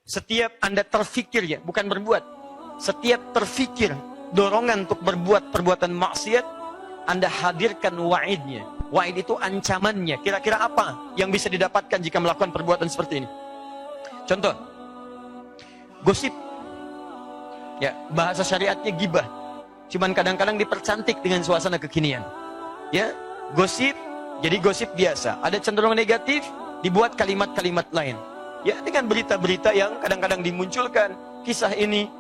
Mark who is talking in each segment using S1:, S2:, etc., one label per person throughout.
S1: setiap Anda terfikir ya, bukan berbuat. Setiap terfikir dorongan untuk berbuat perbuatan maksiat, Anda hadirkan wa'idnya. Wa'id itu ancamannya. Kira-kira apa yang bisa didapatkan jika melakukan perbuatan seperti ini? Contoh, gosip. Ya, bahasa syariatnya gibah. Cuman kadang-kadang dipercantik dengan suasana kekinian. Ya, gosip, jadi gosip biasa. Ada cenderung negatif, dibuat kalimat-kalimat lain. Ya, dengan berita-berita yang kadang-kadang dimunculkan. Kisah ini,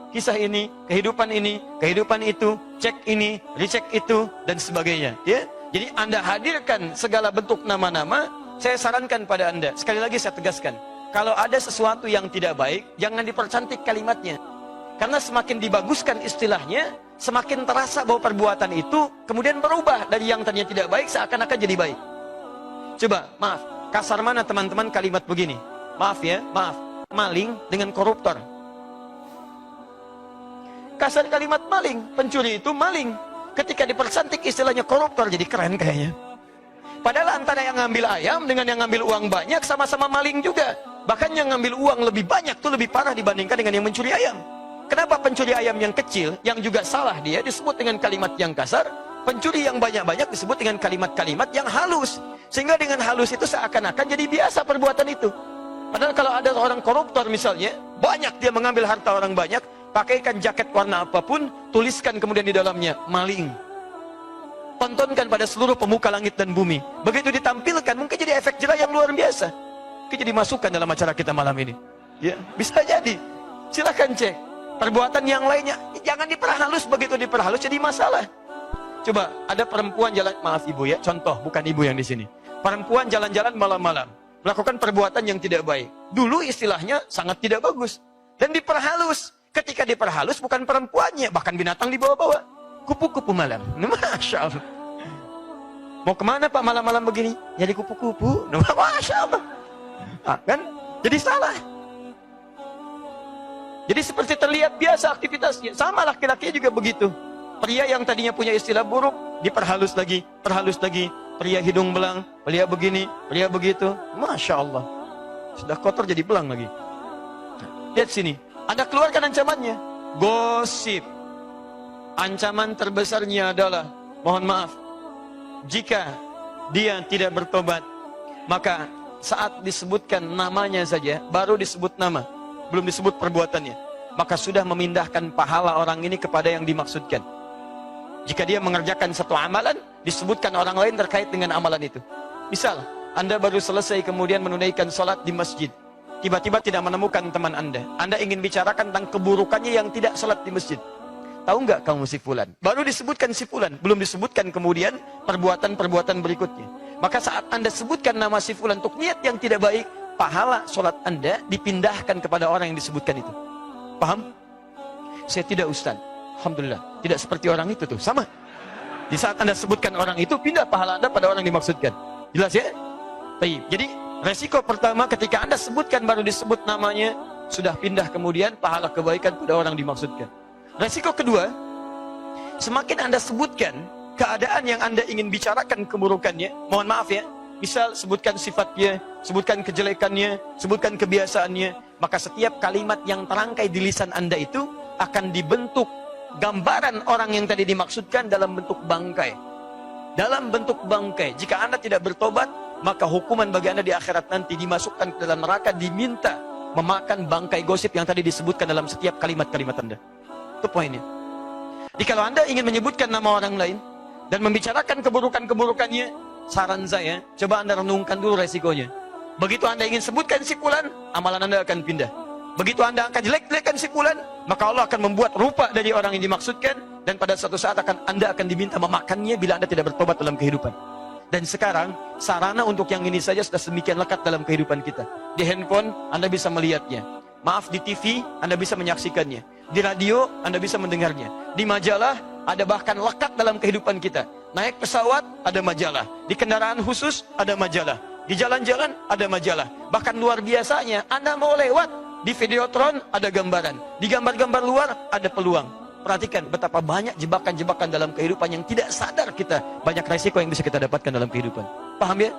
S1: kehidupan itu, cek ini, recek itu, dan sebagainya. Ya, jadi Anda hadirkan segala bentuk nama-nama. Saya sarankan pada Anda, sekali lagi saya tegaskan, kalau ada sesuatu yang tidak baik, jangan dipercantik kalimatnya. Karena semakin dibaguskan istilahnya, semakin terasa bahwa perbuatan itu kemudian berubah dari yang tadinya tidak baik seakan-akan jadi baik. Coba, maaf, kasar mana teman-teman kalimat begini? Maaf ya, maaf, maling dengan koruptor. Kasar kalimat maling, pencuri itu maling. Ketika dipercantik istilahnya koruptor, jadi keren kayaknya. Padahal antara yang ngambil ayam dengan yang ngambil uang banyak sama-sama maling juga. Bahkan yang ngambil uang lebih banyak tuh lebih parah dibandingkan dengan yang mencuri ayam. Kenapa pencuri ayam yang kecil, yang juga salah dia, disebut dengan kalimat yang kasar? Pencuri yang banyak-banyak disebut dengan kalimat-kalimat yang halus. Sehingga dengan halus itu seakan-akan jadi biasa perbuatan itu. Padahal kalau ada orang koruptor misalnya, banyak dia mengambil harta orang banyak, pakaikan jaket warna apapun, tuliskan kemudian di dalamnya, maling. Tontonkan pada seluruh pemuka langit dan bumi. Begitu ditampilkan, mungkin jadi efek jerah yang luar biasa. Mungkin jadi masukan dalam acara kita malam ini. Ya, bisa jadi. Silahkan cek. Perbuatan yang lainnya, jangan diperhalus. Begitu diperhalus jadi masalah. Coba, ada perempuan jalan, maaf ibu ya, contoh, bukan ibu yang di sini. Perempuan jalan-jalan malam-malam, melakukan perbuatan yang tidak baik. Dulu istilahnya sangat tidak bagus. Dan diperhalus. Ketika diperhalus bukan perempuannya, bahkan binatang dibawa-bawa. Kupu-kupu malam. Masya Allah. Mau kemana Pak malam-malam begini? Jadi kupu-kupu. Masya Allah. Nah, kan? Jadi salah. Jadi seperti terlihat biasa aktivitasnya. Sama laki-laki juga begitu. Pria yang tadinya punya istilah buruk, diperhalus lagi, perhalus lagi. Pria hidung belang, pria begini, pria begitu. Masya Allah. Sudah kotor jadi belang lagi. Lihat sini. Anda keluarkan ancamannya. Gosip. Ancaman terbesarnya adalah, mohon maaf, jika dia tidak bertobat, maka saat disebutkan namanya saja, baru disebut nama, belum disebut perbuatannya, maka sudah memindahkan pahala orang ini kepada yang dimaksudkan. Jika dia mengerjakan satu amalan, disebutkan orang lain terkait dengan amalan itu. Misal, Anda baru selesai kemudian menunaikan sholat di masjid. Tiba-tiba tidak menemukan teman Anda. Anda ingin bicarakan tentang keburukannya yang tidak sholat di masjid. Tahu nggak kamu si fulan? Baru disebutkan si fulan, belum disebutkan kemudian perbuatan-perbuatan berikutnya. Maka saat Anda sebutkan nama si fulan untuk niat yang tidak baik, pahala sholat Anda dipindahkan kepada orang yang disebutkan itu. Paham? Saya tidak ustaz. Alhamdulillah. Tidak seperti orang itu tuh. Sama. Di saat Anda sebutkan orang itu, pindah pahala Anda pada orang yang dimaksudkan. Jelas ya? Baik. Jadi resiko pertama ketika Anda sebutkan baru disebut namanya, sudah pindah kemudian pahala kebaikan pada orang dimaksudkan. Resiko kedua, semakin Anda sebutkan keadaan yang Anda ingin bicarakan keburukannya, mohon maaf ya, misal sebutkan sifatnya, sebutkan kejelekannya, sebutkan kebiasaannya, maka setiap kalimat yang terangkai di lisan Anda itu akan dibentuk gambaran orang yang tadi dimaksudkan dalam bentuk bangkai. Dalam bentuk bangkai. Jika Anda tidak bertobat, maka hukuman bagi Anda di akhirat nanti dimasukkan ke dalam neraka, diminta memakan bangkai gosip yang tadi disebutkan dalam setiap kalimat-kalimat Anda. Itu poinnya. Jadi kalau Anda ingin menyebutkan nama orang lain dan membicarakan keburukan-keburukannya, saran saya, coba Anda renungkan dulu resikonya. Begitu Anda ingin sebutkan si fulan, amalan Anda akan pindah. Begitu Anda akan jelek-jelekan si fulan, maka Allah akan membuat rupa dari orang yang dimaksudkan, dan pada suatu saat Anda akan diminta memakannya bila Anda tidak bertobat dalam kehidupan. Dan sekarang, sarana untuk yang ini saja sudah sedemikian lekat dalam kehidupan kita. Di handphone, Anda bisa melihatnya. Maaf, di TV, Anda bisa menyaksikannya. Di radio, Anda bisa mendengarnya. Di majalah, ada bahkan lekat dalam kehidupan kita. Naik pesawat, ada majalah. Di kendaraan khusus, ada majalah. Di jalan-jalan, ada majalah. Bahkan luar biasanya, Anda mau lewat, di Videotron, ada gambaran. Di gambar-gambar luar, ada peluang. Perhatikan betapa banyak jebakan-jebakan dalam kehidupan yang tidak sadar kita. Banyak resiko yang bisa kita dapatkan dalam kehidupan. Paham ya?